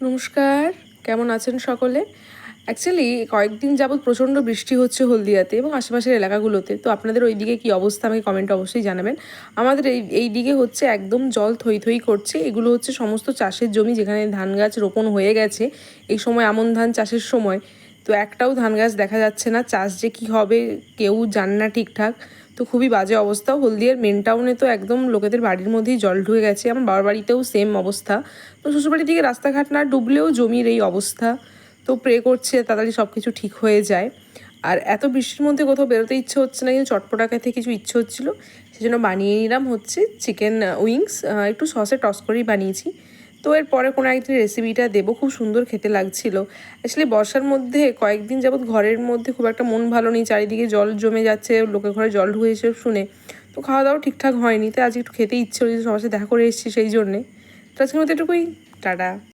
নমস্কার, কেমন আছেন সকলে? অ্যাকচুয়ালি কয়েকদিন যাবৎ প্রচণ্ড বৃষ্টি হচ্ছে হলদিয়াতে এবং আশেপাশের এলাকাগুলোতে। তো আপনাদের ওই দিকে কী অবস্থা আমাকে কমেন্টে অবশ্যই জানাবেন। আমাদের এই দিকে হচ্ছে একদম জল থই থই করছে। এগুলো হচ্ছে সমস্ত চাষের জমি, যেখানে ধান গাছ রোপণ হয়ে গেছে। এই সময় আমন ধান চাষের সময় তো একটাও ধান গাছ দেখা যাচ্ছে না। চাষ যে কী হবে কেউ জানে না ঠিকঠাক। তো খুবই বাজে অবস্থা। হলদিয়ার মেন টাউনে তো একদম লোকেদের বাড়ির মধ্যেই জল ঢুকে গেছে। আমার বাবার বাড়িতেও সেম অবস্থা। তো শ্বশুরবাড়ির দিকে রাস্তাঘাট না ডুবলেও জমির এই অবস্থা। তো প্রে করছে তাড়াতাড়ি সব কিছু ঠিক হয়ে যায়। আর এত বৃষ্টির মধ্যে কোথাও বেরোতে ইচ্ছে হচ্ছে না, কিন্তু চটপটা খেতে কিছু ইচ্ছে হচ্ছিলো, সেজন্য বানিয়ে নিলাম হচ্ছে চিকেন উইংস। একটু সসে টস করেই বানিয়েছি। তো এরপরে কোনো একদিন রেসিপিটা দেবো, খুব সুন্দর খেতে লাগছিল। অ্যাকচুয়ালি বর্ষার মধ্যে কয়েকদিন যাবৎ ঘরের মধ্যে খুব একটা মন ভালো নেই, চারিদিকে জল জমে যাচ্ছে, লোকের ঘরে জল ঢুকে এসে শুনে তো খাওয়া দাওয়া ঠিকঠাক হয়নি। তাই আজকে একটু খেতে ইচ্ছে হয়েছে, সবার সাথে দেখা করে এসেছি সেই জন্যে। তো আজকের মতো এটুকুই, টাটা।